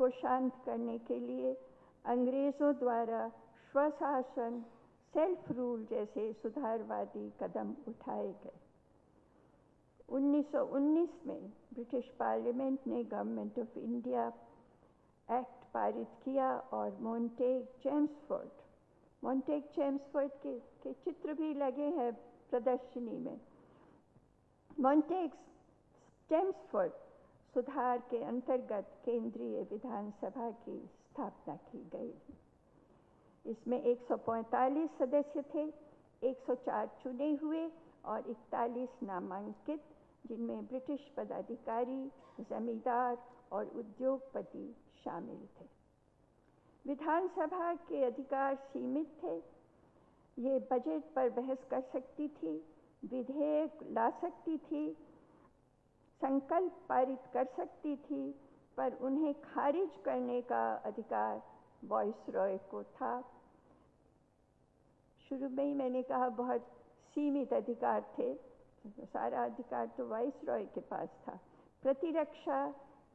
को शांत करने के लिए अंग्रेज़ों द्वारा स्वशासन, सेल्फ रूल जैसे सुधारवादी कदम उठाए गए। 1919 में ब्रिटिश पार्लियामेंट ने गवर्नमेंट ऑफ इंडिया एक्ट पारित किया और मॉन्टेग चेम्सफोर्ड के चित्र भी लगे हैं प्रदर्शनी में। मॉन्टेग चेम्सफोर्ड सुधार के अंतर्गत केंद्रीय विधानसभा की स्थापना की गई। इसमें 145 सदस्य थे, 104 चुने हुए और 41 नामांकित, जिनमें ब्रिटिश पदाधिकारी, जमींदार और उद्योगपति शामिल थे। विधानसभा के अधिकार सीमित थे। ये बजट पर बहस कर सकती थी, विधेयक ला सकती थी, संकल्प पारित कर सकती थी, पर उन्हें खारिज करने का अधिकार वायसरॉय को था। शुरू में ही मैंने कहा बहुत सीमित अधिकार थे, सारा अधिकार तो वायसरॉय के पास था। प्रतिरक्षा,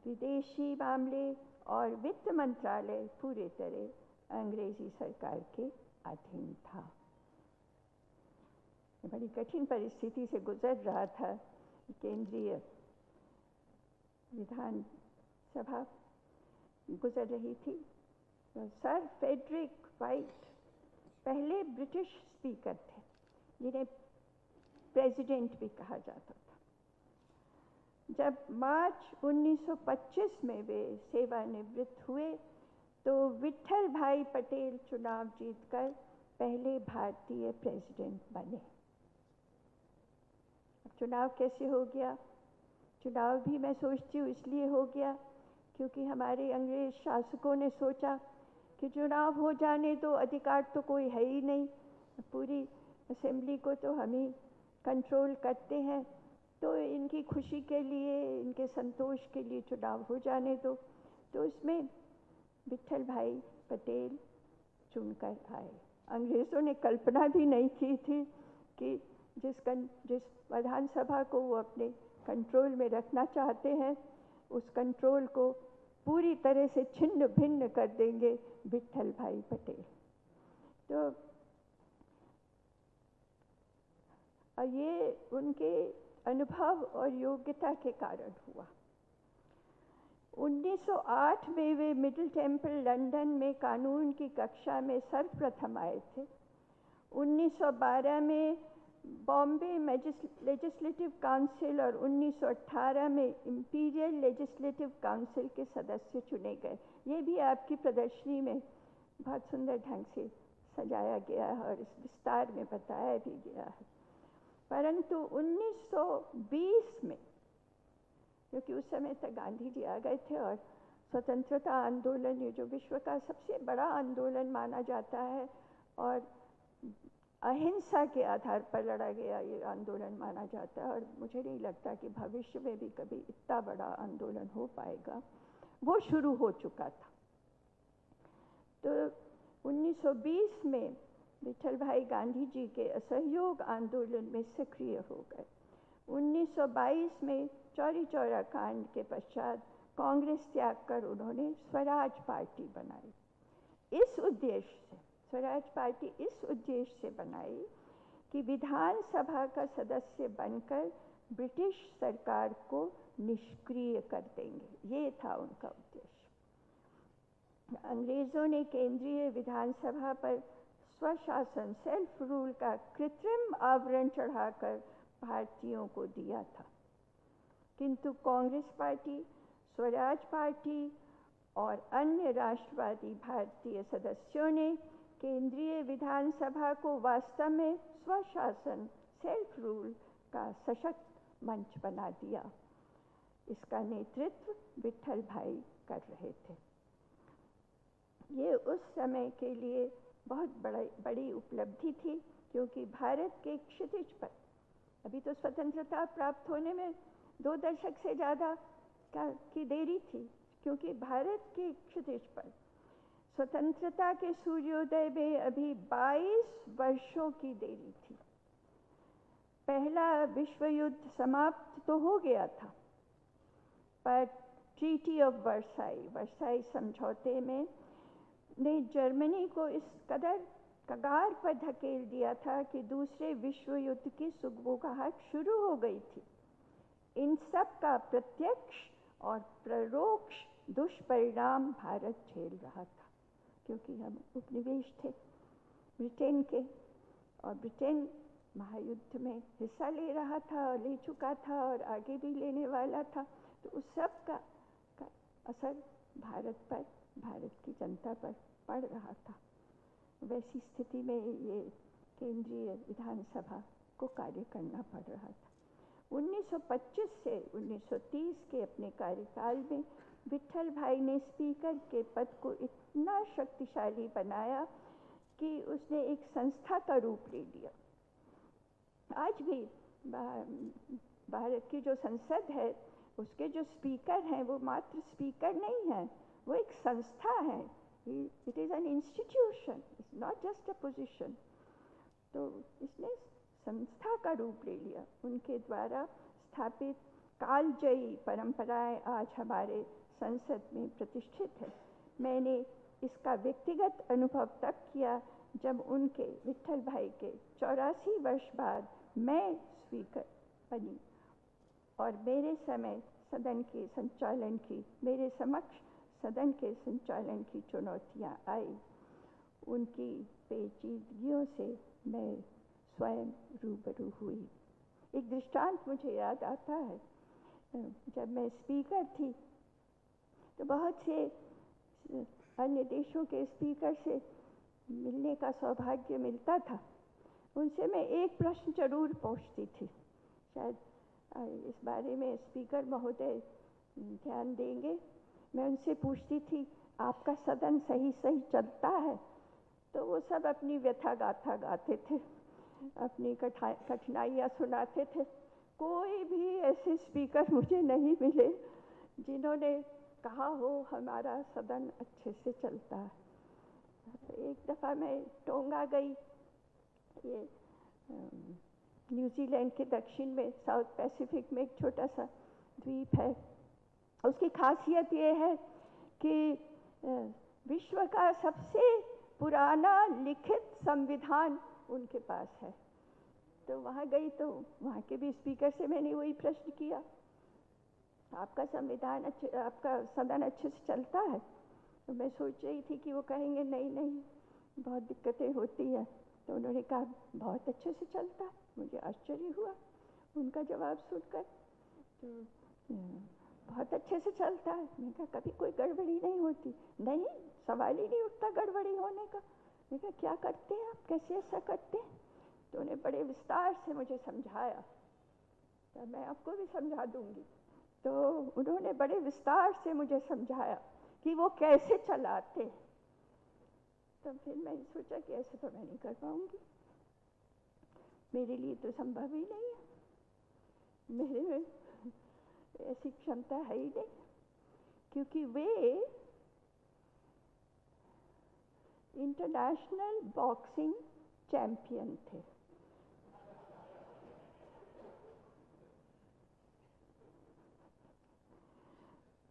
विदेशी मामले और वित्त मंत्रालय पूरी तरह अंग्रेजी सरकार के अधीन था। बड़ी कठिन परिस्थिति से गुजर रहा था केंद्रीय विधानसभा गुजर रही थी। तो सर फ्रेडरिक व्हाइट पहले ब्रिटिश स्पीकर थे, जिन्हें प्रेसिडेंट भी कहा जाता था। जब मार्च 1925 में वे सेवानिवृत्त हुए तो विट्ठल भाई पटेल चुनाव जीतकर पहले भारतीय प्रेसिडेंट बने। अब चुनाव कैसे हो गया? चुनाव भी मैं सोचती हूँ इसलिए हो गया क्योंकि हमारे अंग्रेज शासकों ने सोचा कि चुनाव हो जाने तो अधिकार तो कोई है ही नहीं, पूरी असेंबली को तो हम ही कंट्रोल करते हैं, तो इनकी खुशी के लिए, इनके संतोष के लिए चुनाव हो जाने दो। तो उसमें विट्ठल भाई पटेल चुनकर आए। अंग्रेज़ों ने कल्पना भी नहीं की थी कि जिस विधानसभा को वो अपने कंट्रोल में रखना चाहते हैं, उस कंट्रोल को पूरी तरह से छिन्न भिन्न कर देंगे विट्ठल भाई पटेल। तो ये उनके अनुभव और योग्यता के कारण हुआ। 1908 में वे मिडिल टेम्पल लंदन में कानून की कक्षा में सर्वप्रथम आए थे। 1912 में बॉम्बे लेजिस्लेटिव काउंसिल और 1918 में इंपीरियल लेजिस्लेटिव काउंसिल के सदस्य चुने गए। ये भी आपकी प्रदर्शनी में बहुत सुंदर ढंग से सजाया गया है और इस विस्तार में बताया भी गया है। परंतु 1920 में, क्योंकि उस समय तक गांधी जी आ गए थे और स्वतंत्रता आंदोलन, ये जो विश्व का सबसे बड़ा आंदोलन माना जाता है और अहिंसा के आधार पर लड़ा गया ये आंदोलन माना जाता है, और मुझे नहीं लगता कि भविष्य में भी कभी इतना बड़ा आंदोलन हो पाएगा, वो शुरू हो चुका था। तो 1920 में विट्ठल भाई गांधी जी के असहयोग आंदोलन में सक्रिय हो गए। 1922 में चौरी चौरा कांड के पश्चात कांग्रेस त्याग कर उन्होंने स्वराज पार्टी बनाई। इस उद्देश्य से स्वराज पार्टी इस उद्देश्य से बनाई कि विधानसभा का सदस्य बनकर ब्रिटिश सरकार को निष्क्रिय कर देंगे, ये था उनका उद्देश्य। अंग्रेज़ों ने केंद्रीय विधानसभा पर स्वशासन, सेल्फ रूल का कृत्रिम आवरण चढ़ाकर भारतीयों को दिया था, किंतु कांग्रेस पार्टी, स्वराज पार्टी और अन्य राष्ट्रवादी भारतीय सदस्यों ने केंद्रीय विधानसभा को वास्तव में स्वशासन, सेल्फ रूल का सशक्त मंच बना दिया। इसका नेतृत्व विट्ठल भाई कर रहे थे। ये उस समय के लिए बहुत बड़ी उपलब्धि थी, क्योंकि भारत के क्षितिज पर अभी तो स्वतंत्रता प्राप्त होने में 2 दशक से ज़्यादा की देरी थी, क्योंकि भारत के क्षितिज पर स्वतंत्रता के सूर्योदय में अभी 22 वर्षों की देरी थी। पहला विश्व युद्ध समाप्त तो हो गया था, पर ट्रीटी ऑफ वर्साई, वर्साई समझौते में ने जर्मनी को इस कदर कगार पर धकेल दिया था कि दूसरे विश्व युद्ध की सुगबुगाहट शुरू हो गई थी। इन सब का प्रत्यक्ष और परोक्ष दुष्परिणाम भारत झेल रहा था, क्योंकि हम उपनिवेश थे ब्रिटेन के, और ब्रिटेन महायुद्ध में हिस्सा ले रहा था और ले चुका था और आगे भी लेने वाला था। तो उस सब का असर भारत पर, भारत की जनता पर पड़ रहा था। वैसी स्थिति में ये केंद्रीय विधानसभा को कार्य करना पड़ रहा था। 1925 से 1930 के अपने कार्यकाल में विट्ठल भाई ने स्पीकर के पद को इतना शक्तिशाली बनाया कि उसने एक संस्था का रूप ले लिया। आज भी भारत की जो संसद है, उसके जो स्पीकर हैं वो मात्र स्पीकर नहीं है, वो एक संस्था है। It is an institution, it's not just a position. तो इसने संस्था का रूप ले लिया। उनके द्वारा स्थापित कालजयी परंपराएं आज हमारे संसद में प्रतिष्ठित है। मैंने इसका व्यक्तिगत अनुभव तब किया जब उनके विट्ठल भाई के 84 वर्ष बाद मैं स्पीकर बनी और मेरे समक्ष सदन के संचालन की चुनौतियां आई। उनकी पेचीदगियों से मैं स्वयं रूबरू हुई। एक दृष्टांत मुझे याद आता है। जब मैं स्पीकर थी तो बहुत से अन्य देशों के स्पीकर से मिलने का सौभाग्य मिलता था। उनसे मैं एक प्रश्न जरूर पूछती थी, शायद इस बारे में स्पीकर महोदय ध्यान देंगे। मैं उनसे पूछती थी, आपका सदन सही चलता है? तो वो सब अपनी व्यथा गाथा गाते थे, अपनी कठिनाइयाँ सुनाते थे। कोई भी ऐसे स्पीकर मुझे नहीं मिले जिन्होंने कहा हो हमारा सदन अच्छे से चलता है। एक दफ़ा मैं टोंगा गई, ये न्यूजीलैंड के दक्षिण में साउथ पैसिफिक में एक छोटा सा द्वीप है। उसकी खासियत ये है कि विश्व का सबसे पुराना लिखित संविधान उनके पास है। तो वहाँ गई तो वहाँ के भी स्पीकर से मैंने वही प्रश्न किया, आपका संविधान आपका सदन अच्छे से चलता है? तो मैं सोच रही थी कि वो कहेंगे नहीं बहुत दिक्कतें होती हैं। तो उन्होंने कहा बहुत अच्छे से चलता है। मुझे आश्चर्य हुआ उनका जवाब सुनकर। तो बहुत अच्छे से चलता है। मैंने कहा कभी कोई गड़बड़ी नहीं होती? नहीं, सवाल ही नहीं उठता गड़बड़ी होने का। मैंने कहा क्या करते हैं आप, कैसे ऐसा करते हैं? तो उन्हें बड़े विस्तार से मुझे समझाया। तो मैं आपको भी समझा दूंगी। तो उन्होंने बड़े विस्तार से मुझे समझाया कि वो कैसे चलाते। तब फिर मैंने सोचा कि ऐसे तो मैं नहीं कर पाऊंगी, मेरे लिए तो संभव ही नहीं है, मेरे में ऐसी क्षमता है ही नहीं, क्योंकि वे इंटरनेशनल बॉक्सिंग चैंपियन थे।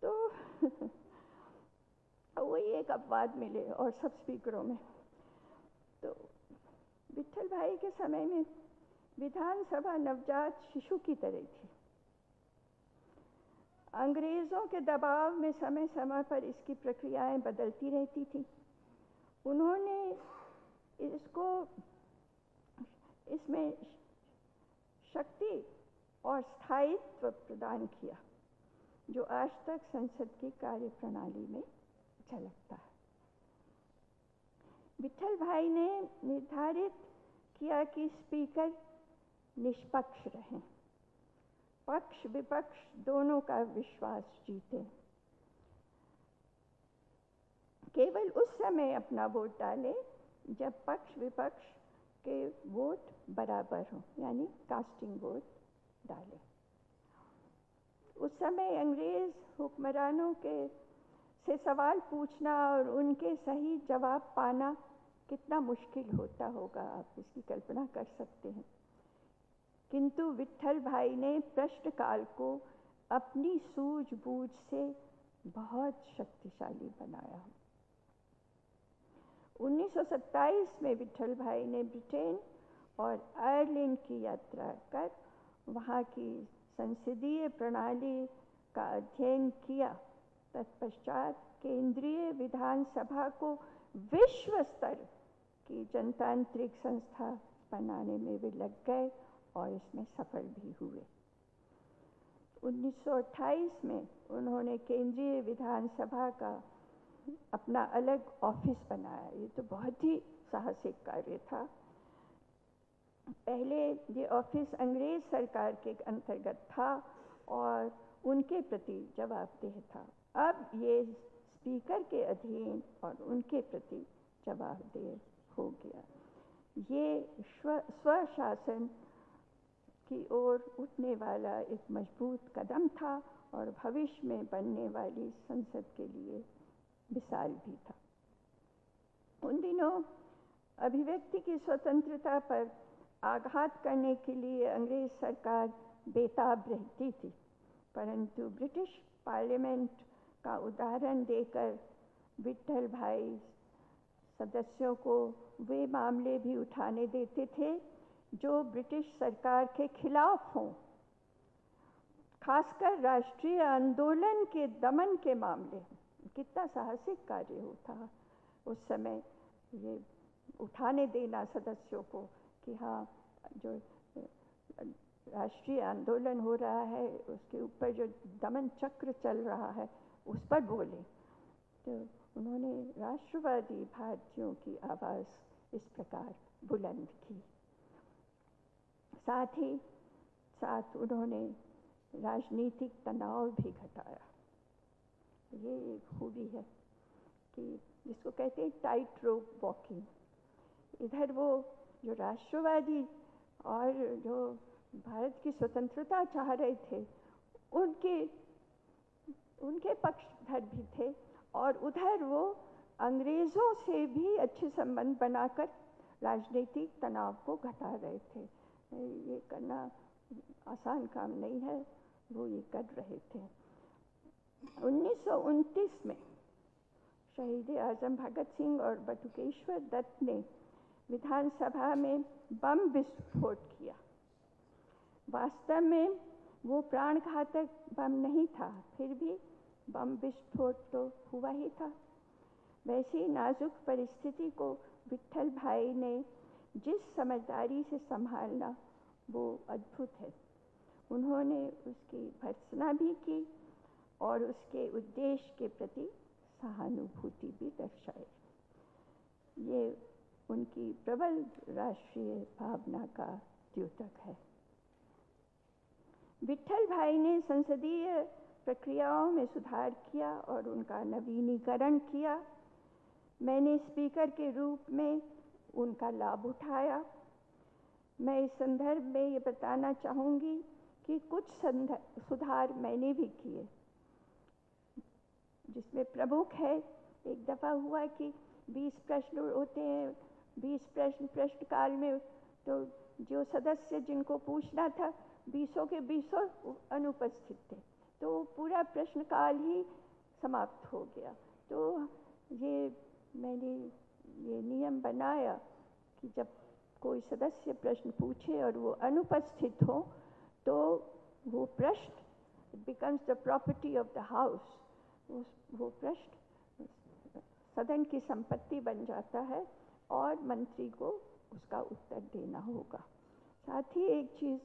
तो वही एक अपवाद मिले और सब स्पीकरों में। तो विट्ठल भाई के समय में विधानसभा नवजात शिशु की तरह थी। अंग्रेज़ों के दबाव में समय समय पर इसकी प्रक्रियाएं बदलती रहती थी। उन्होंने इसमें शक्ति और स्थायित्व प्रदान किया जो आज तक संसद की कार्य प्रणाली में झलकता है। विट्ठल भाई ने निर्धारित किया कि स्पीकर निष्पक्ष रहें, पक्ष विपक्ष दोनों का विश्वास जीते। केवल उस समय अपना वोट डालें जब पक्ष विपक्ष के वोट बराबर हों, यानी कास्टिंग वोट डालें। उस समय अंग्रेज हुक्मरानों से सवाल पूछना और उनके सही जवाब पाना कितना मुश्किल होता होगा, आप इसकी कल्पना कर सकते हैं। किंतु विट्ठल भाई ने प्रश्नकाल को अपनी सूझबूझ से बहुत शक्तिशाली बनाया। 1927 में विट्ठल भाई ने ब्रिटेन और आयरलैंड की यात्रा कर वहाँ की संसदीय प्रणाली का अध्ययन किया। तत्पश्चात केंद्रीय विधानसभा को विश्व स्तर की जनतांत्रिक संस्था बनाने में वे लग गए और इसमें सफल भी हुए। 1928 में उन्होंने केंद्रीय विधानसभा का अपना अलग ऑफिस बनाया। ये तो बहुत ही साहसिक कार्य था। पहले ये ऑफिस अंग्रेज सरकार के अंतर्गत था और उनके प्रति जवाबदेह था। अब ये स्पीकर के अधीन और उनके प्रति जवाबदेह हो गया। ये स्वशासन की ओर उठने वाला एक मजबूत कदम था और भविष्य में बनने वाली संसद के लिए मिसाल भी था। उन दिनों अभिव्यक्ति की स्वतंत्रता पर आघात करने के लिए अंग्रेज सरकार बेताब रहती थी, परंतु ब्रिटिश पार्लियामेंट का उदाहरण देकर विट्ठल भाई सदस्यों को वे मामले भी उठाने देते थे जो ब्रिटिश सरकार के खिलाफ हों, खासकर राष्ट्रीय आंदोलन के दमन के मामले। कितना साहसिक कार्य होता उस समय, ये उठाने देना सदस्यों को कि हाँ, जो राष्ट्रीय आंदोलन हो रहा है उसके ऊपर जो दमन चक्र चल रहा है उस पर बोले। तो उन्होंने राष्ट्रवादी भारतीयों की आवाज़ इस प्रकार बुलंद की। साथ ही साथ उन्होंने राजनीतिक तनाव भी घटाया। ये एक खूबी है कि जिसको कहते हैं टाइट रोप वॉकिंग। इधर वो जो राष्ट्रवादी और जो भारत की स्वतंत्रता चाह रहे थे उनके पक्षधर भी थे, और उधर वो अंग्रेज़ों से भी अच्छे संबंध बनाकर राजनीतिक तनाव को घटा रहे थे। ये करना आसान काम नहीं है, वो ये कर रहे थे। 1929 में शहीद आज़म भगत सिंह और बटुकेश्वर दत्त ने विधानसभा में बम विस्फोट किया। वास्तव में वो प्राणघातक बम नहीं था, फिर भी बम विस्फोट तो हुआ ही था। वैसी नाजुक परिस्थिति को विट्ठल भाई ने जिस समझदारी से संभालना वो अद्भुत है। उन्होंने उसकी भर्त्सना भी की और उसके उद्देश्य के प्रति सहानुभूति भी दर्शाई। ये उनकी प्रबल राष्ट्रीय भावना का द्योतक है। विट्ठल भाई ने संसदीय प्रक्रियाओं में सुधार किया और उनका नवीनीकरण किया। मैंने स्पीकर के रूप में उनका लाभ उठाया। मैं इस संदर्भ में ये बताना चाहूँगी कि कुछ सुधार मैंने भी किए, जिसमें प्रमुख है, एक दफ़ा हुआ कि 20 प्रश्न होते हैं, 20 प्रश्नकाल में तो जो सदस्य जिनको पूछना था 20 के 20 अनुपस्थित थे, तो पूरा प्रश्नकाल ही समाप्त हो गया। तो ये मैंने ये नियम बनाया कि जब कोई सदस्य प्रश्न पूछे और वो अनुपस्थित हो तो वो प्रश्न becomes the property of the house, वो प्रश्न सदन की संपत्ति बन जाता है और मंत्री को उसका उत्तर देना होगा। साथ ही एक चीज़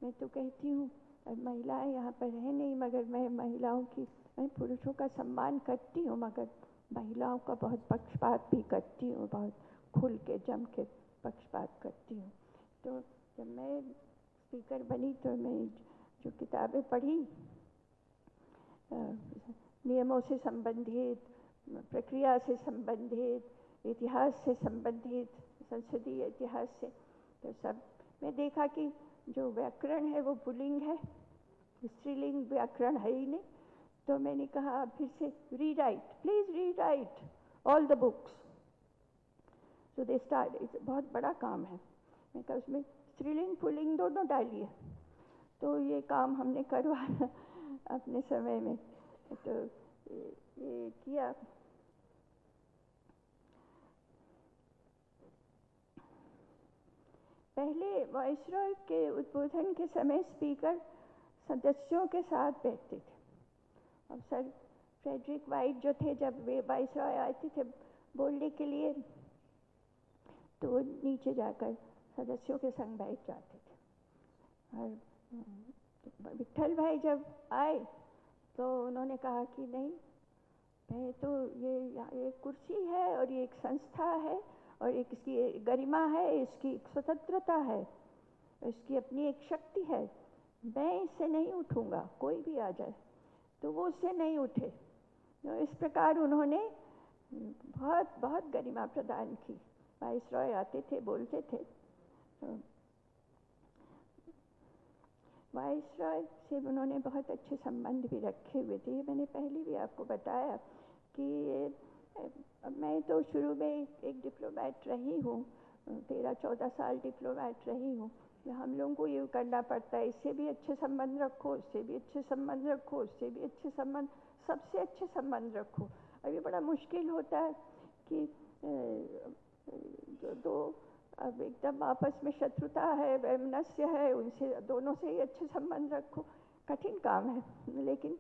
मैं तो कहती हूँ, महिलाएं यहाँ पर है नहीं, मगर मैं महिलाओं की, मैं पुरुषों का सम्मान करती हूँ मगर महिलाओं का बहुत पक्षपात भी करती हूँ, बहुत खुल के जम के पक्षपात करती हूँ। तो जब मैं स्पीकर बनी तो मैं जो किताबें पढ़ी, नियमों से संबंधित, प्रक्रिया से संबंधित, इतिहास से संबंधित, संसदीय इतिहास से, तो सब मैं देखा कि जो व्याकरण है वो पुल्लिंग है, स्त्रीलिंग व्याकरण है ही नहीं। तो मैंने कहा फिर से rewrite, please rewrite all the books. So they start, बहुत बड़ा काम है। मैं कहा उसमें स्त्रीलिंग पुल्लिंग दोनों डालिए। तो ये काम हमने करवाया अपने समय में। तो ये किया। पहले वाइसरॉय के उद्बोधन के समय स्पीकर सदस्यों के साथ बैठते थे, और सर फ्रेडरिक वाइट जो थे, जब वे वाइसरॉय आते थे बोलने के लिए, तो नीचे जाकर सदस्यों के संग बैठ जाते थे। और विट्ठल भाई जब आए तो उन्होंने कहा कि नहीं, मैं तो ये एक कुर्सी है और ये एक संस्था है और एक इसकी गरिमा है, इसकी एक स्वतंत्रता है, इसकी अपनी एक शक्ति है, मैं इससे नहीं उठूंगा, कोई भी आ जाए। तो वो उससे नहीं उठे। तो इस प्रकार उन्होंने बहुत बहुत गरिमा प्रदान की। वाइसरॉय आते थे, बोलते थे। वाइसरॉय से उन्होंने बहुत अच्छे संबंध भी रखे हुए थे। ये मैंने पहले भी आपको बताया कि मैं तो शुरू में एक डिप्लोमेट रही हूँ, 13-14 साल डिप्लोमेट रही हूँ। हम लोगों को ये करना पड़ता है, इससे भी अच्छे संबंध रखो, इससे भी अच्छे संबंध रखो, इससे भी अच्छे संबंध, सबसे अच्छे संबंध रखो। अब ये बड़ा मुश्किल होता है कि जो दो अब एकदम आपस में शत्रुता है, वैमनस्य है, उनसे दोनों से ही अच्छे संबंध रखो। कठिन काम है, लेकिन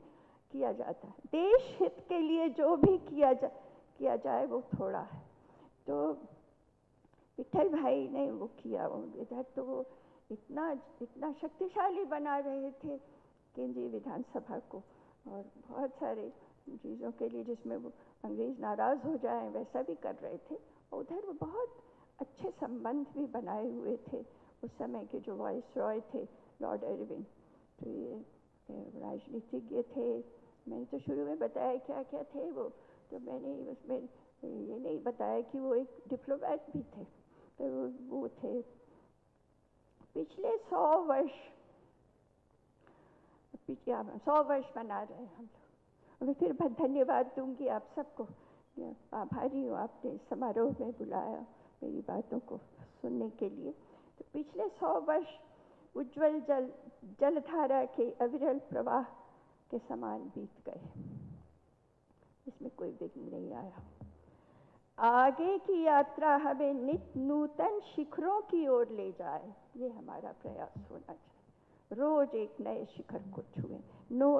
किया जाता है। देश हित के लिए जो भी किया जाए वो थोड़ा है। तो विट्ठल भाई ने वो किया। इधर तो वो इतना शक्तिशाली बना रहे थे केंद्रीय विधानसभा को, और बहुत सारे चीज़ों के लिए जिसमें वो अंग्रेज नाराज़ हो जाए वैसा भी कर रहे थे। उधर वो बहुत अच्छे संबंध भी बनाए हुए थे उस समय के जो वाइसरॉय थे, लॉर्ड इरविन। तो ये राजनीतिज्ञ थे। मैंने तो शुरू में बताया क्या क्या थे वो, तो मैंने उसमें ये नहीं बताया कि वो एक डिप्लोमेट भी थे। तो वो थे। पिछले 100 वर्ष मना रहे हम लोग। मैं फिर धन्यवाद दूंगी आप सबको, आभारी हूँ आपने इस समारोह में बुलाया मेरी बातों को सुनने के लिए। तो पिछले 100 वर्ष उज्जवल जलधारा के अविरल प्रवाह के समान बीत गए, इसमें कोई विघ्न नहीं आया। आगे की यात्रा हमें नित्य नूतन शिखरों की ओर ले जाए, ये हमारा प्रयास होना चाहिए। रोज एक नए शिखर को छुए,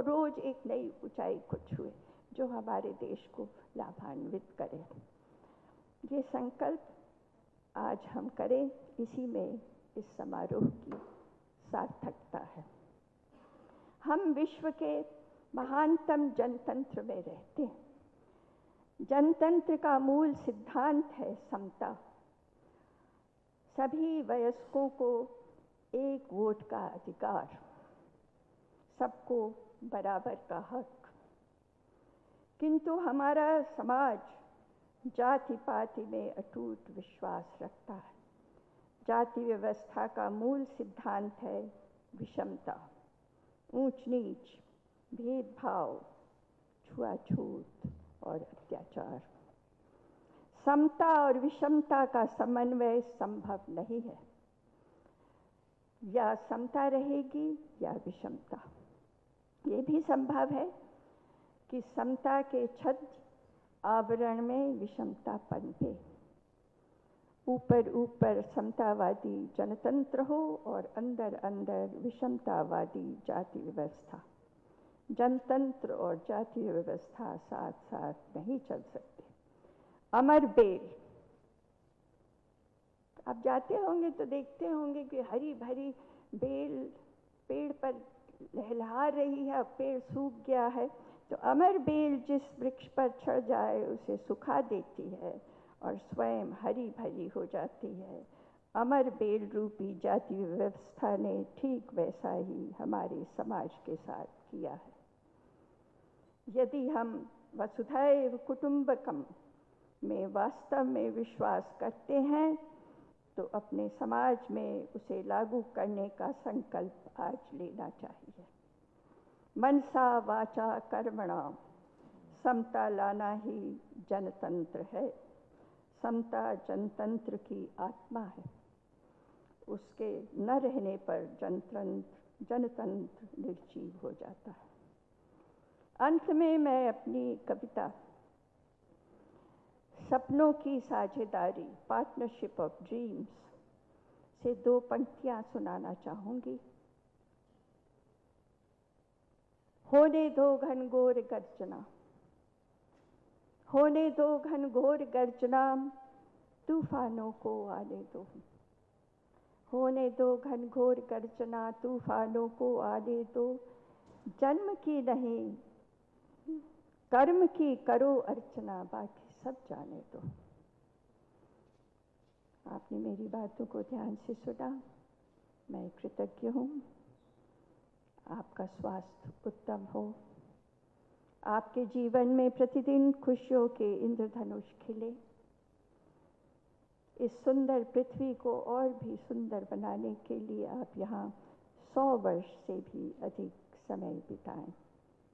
रोज एक नई ऊंचाई को छुए, जो हमारे देश को लाभान्वित करे। ये संकल्प आज हम करें, इसी में इस समारोह की सार्थकता है। हम विश्व के महानतम जनतंत्र में रहते हैं। जनतंत्र का मूल सिद्धांत है समता। सभी वयस्कों को एक वोट का अधिकार, सबको बराबर का हक। किंतु हमारा समाज जाति पाति में अटूट विश्वास रखता है। जाति व्यवस्था का मूल सिद्धांत है विषमता, ऊंच नीच, भेदभाव, छुआछूत और अत्याचार। समता और विषमता का समन्वय संभव नहीं है। या समता रहेगी या विषमता। ये भी संभव है कि समता के छद्म आवरण में विषमता पनपे। ऊपर ऊपर समतावादी जनतंत्र हो और अंदर अंदर विषमतावादी जाति व्यवस्था। जनतंत्र और जातीय व्यवस्था साथ साथ नहीं चल सकते। अमर बेल, आप जाते होंगे तो देखते होंगे कि हरी भरी बेल पेड़ पर लहलहा रही है, पेड़ सूख गया है। तो अमर बेल जिस वृक्ष पर चढ़ जाए उसे सुखा देती है और स्वयं हरी भरी हो जाती है। अमर बेल रूपी जातीय व्यवस्था ने ठीक वैसा ही हमारे समाज के साथ किया है। यदि हम वसुधैव कुटुंबकम में वास्तव में विश्वास करते हैं तो अपने समाज में उसे लागू करने का संकल्प आज लेना चाहिए। मनसा वाचा कर्मणा, समता लाना ही जनतंत्र है। समता जनतंत्र की आत्मा है। उसके न रहने पर जनतंत्र निर्जीव हो जाता है। अंत में मैं अपनी कविता सपनों की साझेदारी, पार्टनरशिप ऑफ ड्रीम्स से 2 पंक्तियां सुनाना चाहूंगी। होने दो घनघोर गर्जना, होने दो घनघोर गर्जना, तूफानों को आने दो। होने दो घनघोर गर्जना, तूफानों को आने दो। जन्म की नहीं कर्म की करो अर्चना, बाकी सब जाने दो। आपने मेरी बातों को ध्यान से सुना, मैं कृतज्ञ हूँ। आपका स्वास्थ्य उत्तम हो, आपके जीवन में प्रतिदिन खुशियों के इंद्रधनुष खिले। इस सुंदर पृथ्वी को और भी सुंदर बनाने के लिए आप यहाँ 100 वर्ष से भी अधिक समय बिताएं।